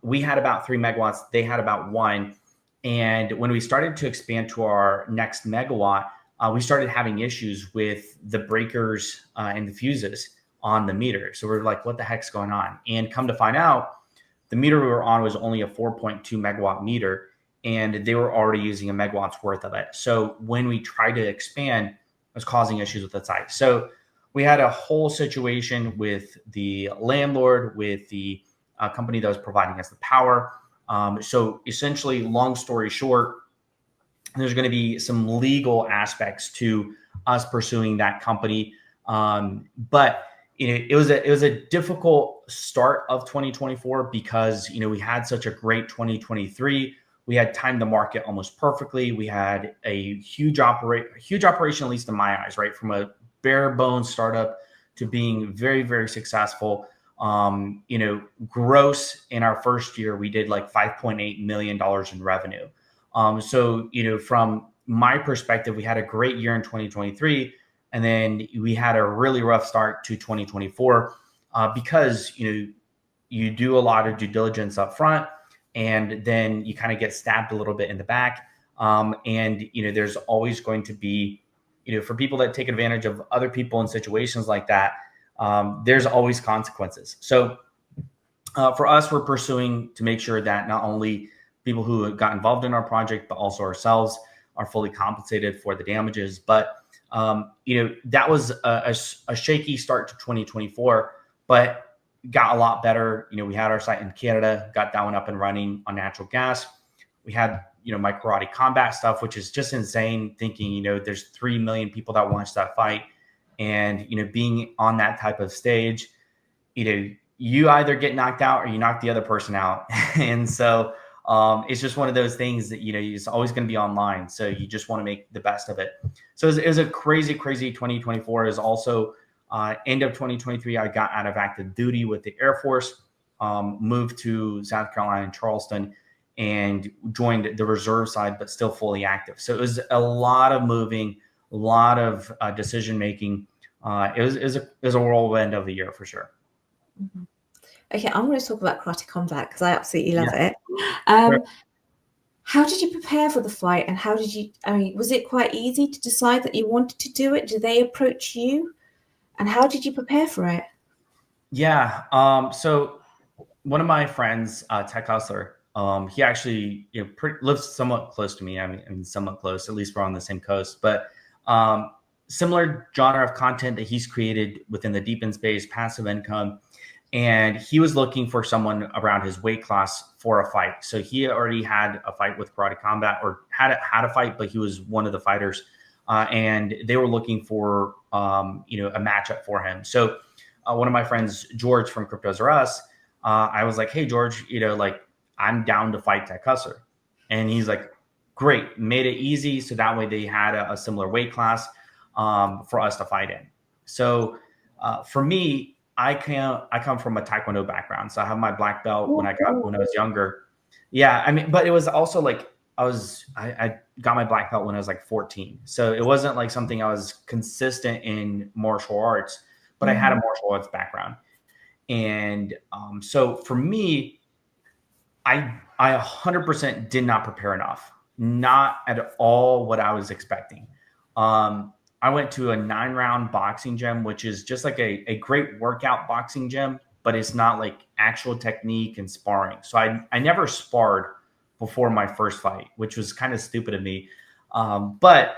we had about 3 megawatts. They had about 1. And when we started to expand to our next megawatt, we started having issues with the breakers and the fuses on the meter. So we're like, what the heck's going on? And come to find out, the meter we were on was only a 4.2 megawatt meter, and they were already using a megawatt's worth of it. So when we tried to expand, it was causing issues with the site. So we had a whole situation with the landlord, with the company that was providing us the power. So essentially, long story short, there's going to be some legal aspects to us pursuing that company. But it was a difficult start of 2024 because we had such a great 2023. We had timed the market almost perfectly. We had a huge operation, at least in my eyes, right? From a bare bones startup to being very, very successful. Gross in our first year, we did like $5.8 million in revenue. So, from my perspective, we had a great year in 2023, and then we had a really rough start to 2024 because, you do a lot of due diligence up front, and then you kind of get stabbed a little bit in the back. And there's always going to be, for people that take advantage of other people in situations like that, there's always consequences. So for us, we're pursuing to make sure that not only people who got involved in our project, but also ourselves are fully compensated for the damages. But, that was a shaky start to 2024, but got a lot better. We had our site in Canada, got that one up and running on natural gas. We had, my karate combat stuff, which is just insane thinking, there's 3 million people that watch that fight. And, being on that type of stage, you either get knocked out or you knock the other person out. And so it's just one of those things that, it's always going to be online. So you just want to make the best of it. So it was a crazy, crazy 2024. It was also end of 2023, I got out of active duty with the Air Force, moved to South Carolina and Charleston, and joined the reserve side, but still fully active. So it was a lot of moving, a lot of decision making. It was a whirlwind of a year for sure. Mm-hmm. Okay, I'm going to talk about karate combat because I absolutely love it. Sure. How did you prepare for the fight, and was it quite easy to decide that you wanted to do it? Did they approach you, and how did you prepare for it? Yeah. So one of my friends, Tech Hustler, he actually lives somewhat close to me. I mean, somewhat close. At least we're on the same coast. But similar genre of content that he's created within the deep end space, passive income. And he was looking for someone around his weight class for a fight. So he already had a fight with Karate Combat, or had a fight, but he was one of the fighters. And they were looking for, a matchup for him. So one of my friends, George from Cryptos R Us, I was like, hey, George, I'm down to fight Tech Hustler. And he's like, great, made it easy. So that way they had a similar weight class for us to fight in. So for me, I come from a Taekwondo background. So I have my black belt when I was younger. Yeah. I mean, but it was also like, I got my black belt when I was like 14. So it wasn't like something I was consistent in martial arts, but I had a martial arts background. And so for me, I 100% did not prepare enough. Not at all what I was expecting. I went to a 9-round boxing gym, which is just like a great workout boxing gym, but it's not like actual technique and sparring. So I never sparred before my first fight, which was kind of stupid of me. But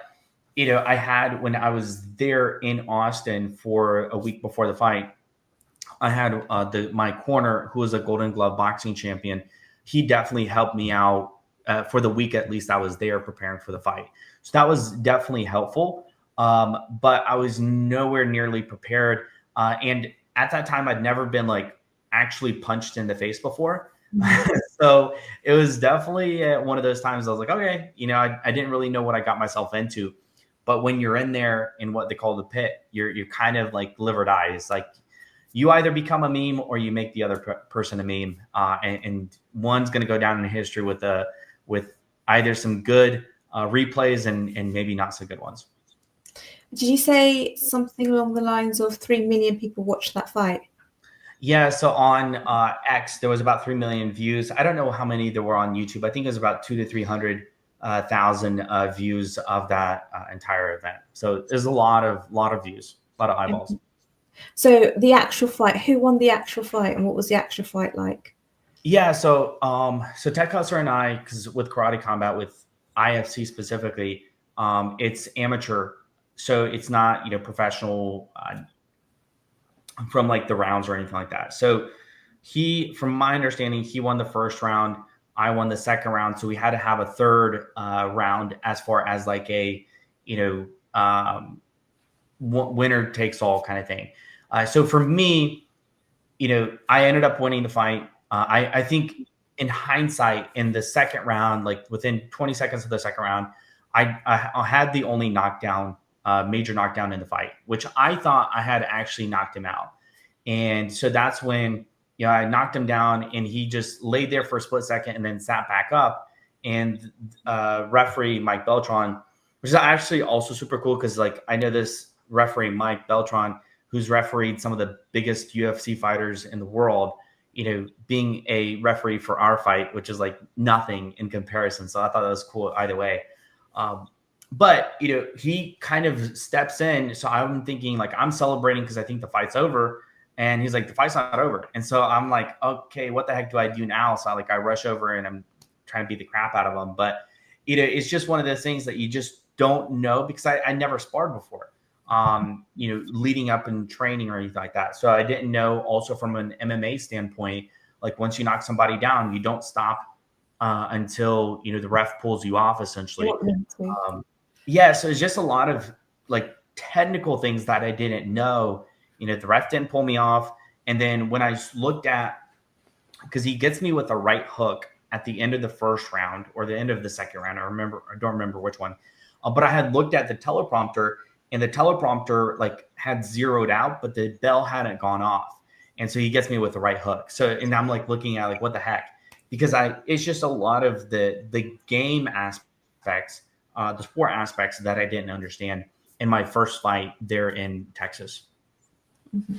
I had, when I was there in Austin for a week before the fight, I had my corner, who was a Golden Glove boxing champion. He definitely helped me out for the week, at least I was there preparing for the fight. So that was definitely helpful. But I was nowhere nearly prepared. And at that time, I'd never been like actually punched in the face before. So it was definitely one of those times I was like, okay, I didn't really know what I got myself into. But when you're in there in what they call the pit, you're kind of like live or die. It's like you either become a meme or you make the other person a meme. And one's going to go down in history with either some good replays and maybe not so good ones. Did you say something along the lines of 3 million people watched that fight? Yeah, so on X, there was about 3 million views. I don't know how many there were on YouTube. I think it was about two to 300 thousand views of that entire event. So there's a lot of views, a lot of eyeballs. So the actual fight, who won the actual fight, and what was the actual fight like? Yeah, so Ted Cutler and I, because with Karate Combat, with IFC specifically, it's amateur, so it's not professional from like the rounds or anything like that. So from my understanding, he won the first round. I won the second round. So we had to have a third round as far as like a, you winner takes all kind of thing. So for me, I ended up winning the fight. I think in hindsight, in the second round, like within 20 seconds of the second round, I had the only knockdown, major knockdown in the fight, which I thought I had actually knocked him out. And so that's when, I knocked him down and he just laid there for a split second and then sat back up. And referee Mike Beltran, which is actually also super cool because like I know this referee Mike Beltran, who's refereed some of the biggest UFC fighters in the world, being a referee for our fight, which is like nothing in comparison. So I thought that was cool either way. But he kind of steps in. So I'm thinking like I'm celebrating because I think the fight's over. And he's like, the fight's not over. And so I'm like, okay, what the heck do I do now? So I rush over and I'm trying to beat the crap out of him. But it's just one of those things that you just don't know because I never sparred before. Leading up in training or anything like that. So I didn't know also from an MMA standpoint, like once you knock somebody down, you don't stop until, the ref pulls you off essentially. Yeah. So it's just a lot of like technical things that I didn't know. The ref didn't pull me off. And then when I looked at, because he gets me with a right hook at the end of the first round or the end of the second round. I don't remember which one. But I had looked at the teleprompter and the teleprompter like had zeroed out, but the bell hadn't gone off. And so he gets me with the right hook. So, and I'm like looking at like, what the heck? Because it's just a lot of the game aspects, the sport aspects that I didn't understand in my first fight there in Texas. Mm-hmm.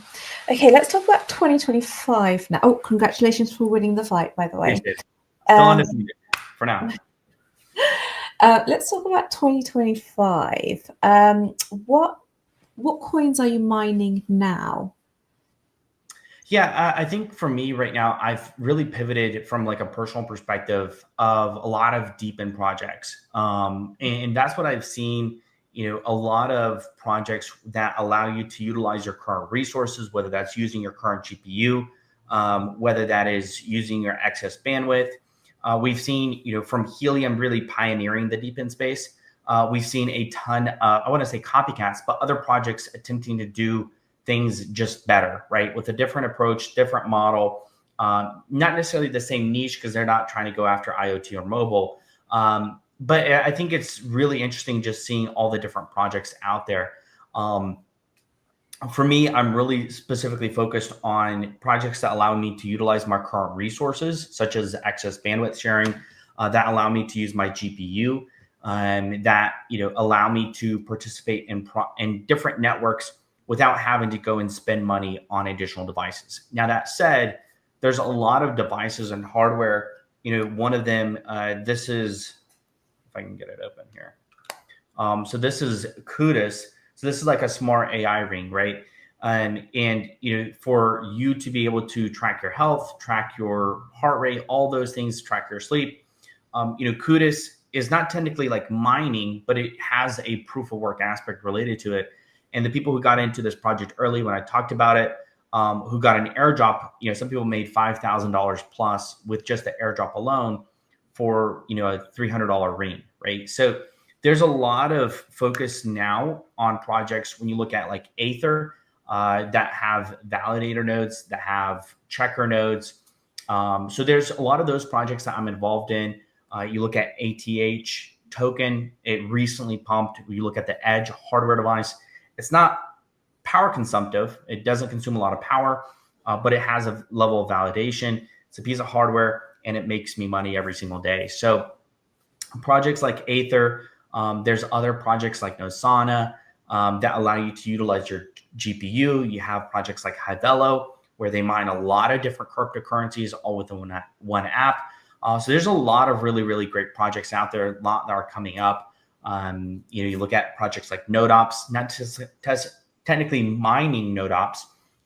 Okay, let's talk about 2025 now. Oh, congratulations for winning the fight, by the way. Still undefeated for now. Let's talk about 2025. What coins are you mining now? Yeah, I think for me right now, I've really pivoted from like a personal perspective of a lot of deep in projects. And that's what I've seen, a lot of projects that allow you to utilize your current resources, whether that's using your current GPU, whether that is using your excess bandwidth. We've seen, from Helium really pioneering the deep in space. We've seen a ton of, I want to say copycats, but other projects attempting to do things just better, right? With a different approach, different model, not necessarily the same niche because they're not trying to go after IoT or mobile. But I think it's really interesting just seeing all the different projects out there. For me, I'm really specifically focused on projects that allow me to utilize my current resources, such as excess bandwidth sharing, that allow me to use my GPU, that allow me to participate in different networks without having to go and spend money on additional devices. Now, that said, there's a lot of devices and hardware. One of them, this is, if I can get it open here. So this is Kudus. So this is like a smart AI ring, right? And for you to be able to track your health, track your heart rate, all those things, track your sleep. Kudus is not technically like mining, but it has a proof of work aspect related to it. And the people who got into this project early, when I talked about it, who got an airdrop, some people made $5,000 plus with just the airdrop alone for, a $300 ring, right? So there's a lot of focus now on projects when you look at like Aether that have validator nodes, that have checker nodes. So there's a lot of those projects that I'm involved in. You look at ATH token, it recently pumped. You look at the Edge hardware device. It's not power consumptive. It doesn't consume a lot of power, but it has a level of validation. It's a piece of hardware and it makes me money every single day. So projects like Aether, there's other projects like Nosana that allow you to utilize your GPU. You have projects like Hivelo, where they mine a lot of different cryptocurrencies all within one app. So there's a lot of really, really great projects out there, a lot that are coming up. You look at projects like NodeOps, not just technically mining NodeOps,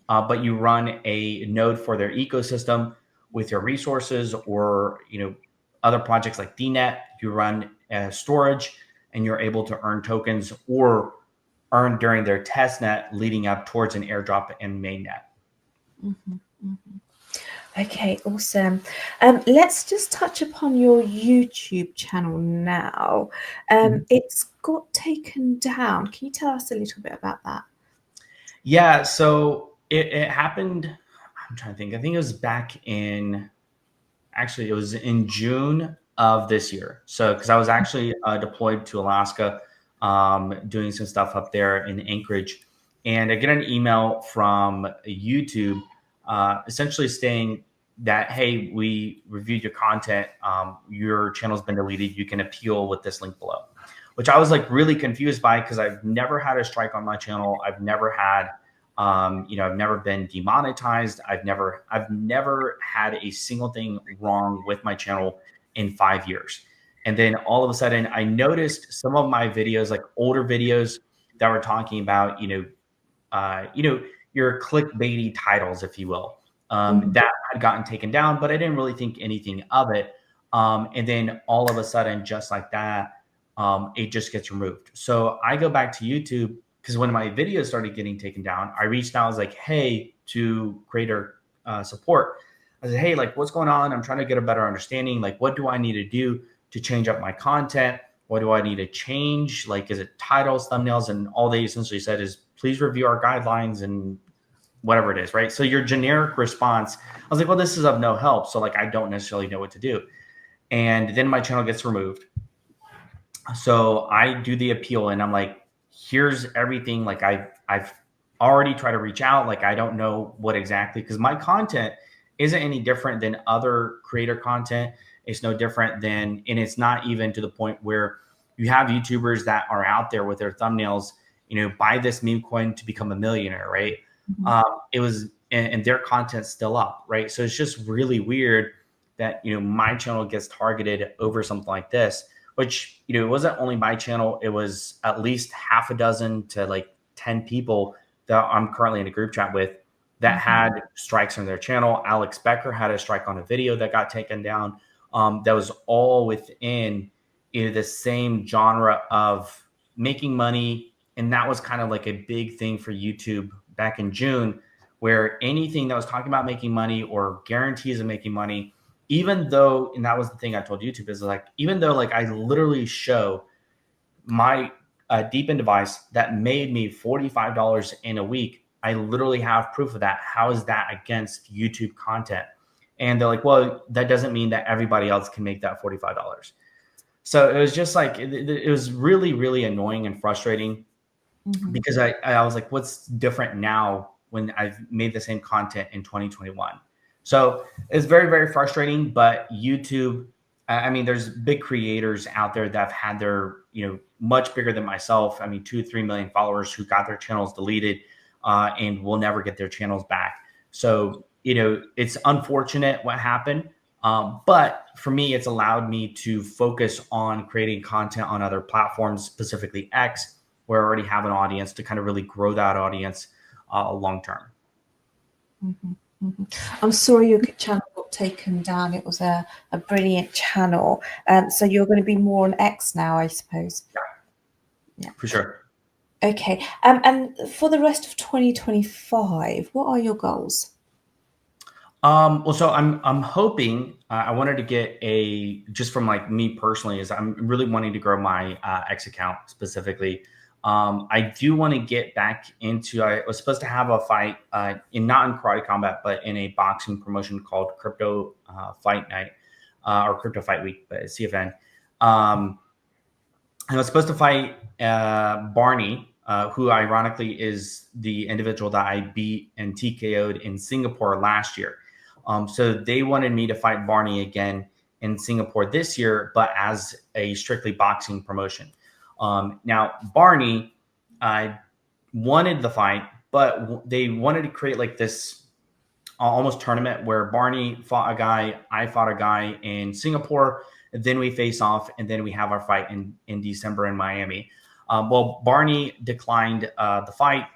but you run a node for their ecosystem with your resources, or other projects like DNet. You run storage, and you're able to earn tokens or earn during their test net leading up towards an airdrop and mainnet. Mm-hmm, mm-hmm. Okay, awesome. Let's just touch upon your YouTube channel now. It's got taken down. Can you tell us a little bit about that? Yeah, so it happened. I'm trying to think. I think it was back in, actually, it was in June of this year. So, because I was actually deployed to Alaska, doing some stuff up there in Anchorage, and I get an email from YouTube, essentially saying that, hey, we reviewed your content. Your channel's been deleted. You can appeal with this link below, which I was like really confused by, because I've never had a strike on my channel. I've never had, I've never been demonetized. I've never had a single thing wrong with my channel in 5 years. And then all of a sudden I noticed some of my videos, like older videos that were talking about, your clickbaity titles, if you will, that had gotten taken down, but I didn't really think anything of it. And then all of a sudden, just like that, it just gets removed. So I go back to YouTube, because when my videos started getting taken down, I reached out. I was like, hey, to creator support. I said, hey, like, what's going on? I'm trying to get a better understanding. Like, what do I need to do to change up my content? What do I need to change? Like, is it titles, thumbnails? And all they essentially said is, please review our guidelines and whatever it is, right? So your generic response, I was like, well, this is of no help. So like, I don't necessarily know what to do. And then my channel gets removed. So I do the appeal, and I'm like, here's everything. Like I've already tried to reach out. Like, I don't know what exactly, because my content isn't any different than other creator content. It's no different than, and it's not even to the point where you have YouTubers that are out there with their thumbnails, buy this meme coin to become a millionaire, right? It was, and their content's still up, right? So it's just really weird that, my channel gets targeted over something like this, which, it wasn't only my channel. It was at least half a dozen to like 10 people that I'm currently in a group chat with that had strikes on their channel. Alex Becker had a strike on a video that got taken down. That was all within the same genre of making money. And that was kind of like a big thing for YouTube back in June, where anything that was talking about making money or guarantees of making money, even though, and that was the thing I told YouTube, is like, even though like I literally show my deep-in device that made me $45 in a week, I literally have proof of that. How is that against YouTube content? And they're like, well, that doesn't mean that everybody else can make that $45. So it was just like, it was really, really annoying and frustrating, because I was like, what's different now when I've made the same content in 2021? So it's very, very frustrating. But YouTube, I mean, there's big creators out there that have had their, much bigger than myself. I mean, 2-3 million followers who got their channels deleted, and will never get their channels back. So, it's unfortunate what happened. But for me, it's allowed me to focus on creating content on other platforms, specifically X, where I already have an audience, to kind of really grow that audience long term. I'm sorry your channel got taken down. It was a brilliant channel. So you're going to be more on X now, I suppose. Yeah, for sure. Okay. And for the rest of 2025, what are your goals? Well, so I'm hoping, I wanted to get just from like me personally, is I'm really wanting to grow my X account specifically. I do want to get back into, I was supposed to have a fight not in karate combat, but in a boxing promotion called Crypto Fight Night, or Crypto Fight Week, but CFN. I was supposed to fight Barney, who ironically is the individual that I beat and TKO'd in Singapore last year. So they wanted me to fight Barney again in Singapore this year, but as a strictly boxing promotion. Now, Barney wanted the fight, but they wanted to create like this almost tournament where Barney fought a guy, I fought a guy in Singapore, then we face off, and then we have our fight in December in Miami. Well, Barney declined the fight.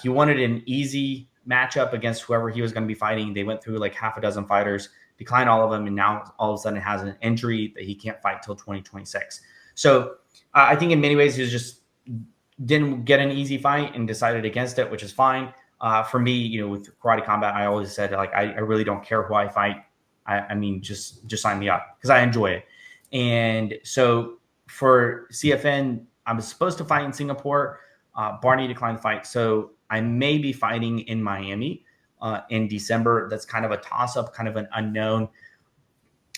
He wanted an easy matchup against whoever he was going to be fighting. They went through like half a dozen fighters, declined all of them, and now all of a sudden has an injury that he can't fight till 2026. So I think in many ways he was just didn't get an easy fight and decided against it, which is fine. For me, with karate combat, I always said like I really don't care who I fight. I mean, just sign me up because I enjoy it. And so for CFN, I was supposed to fight in Singapore. Barney declined the fight, so I may be fighting in Miami in December. That's kind of a toss-up, kind of an unknown.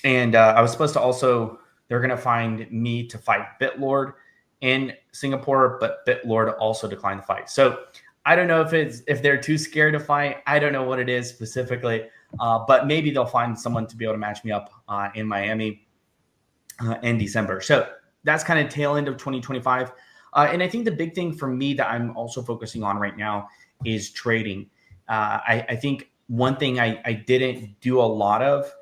And I was supposed to also, they're going to find me to fight Bitlord in Singapore, but Bitlord also declined the fight. So I don't know if they're too scared to fight. I don't know what it is specifically, but maybe they'll find someone to be able to match me up in Miami in December. So that's kind of tail end of 2025. And I think the big thing for me that I'm also focusing on right now is trading. I think one thing I didn't do a lot of,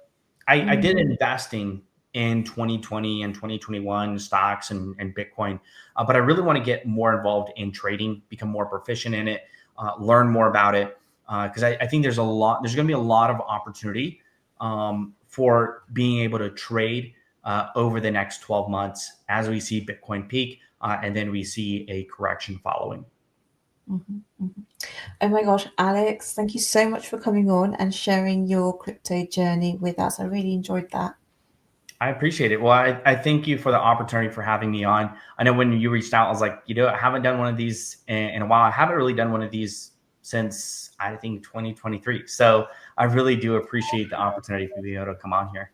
I did investing in 2020 and 2021 stocks and Bitcoin, but I really want to get more involved in trading, become more proficient in it, learn more about it, because I think there's going to be a lot of opportunity for being able to trade over the next 12 months as we see Bitcoin peak and then we see a correction following. Oh my gosh, Alex, thank you so much for coming on and sharing your crypto journey with us. I really enjoyed that. I appreciate it. Well, I thank you for the opportunity for having me on. I know when you reached out, I was like, I haven't done one of these in a while. I haven't really done one of these since I think 2023. So I really do appreciate the opportunity for being able to come on here.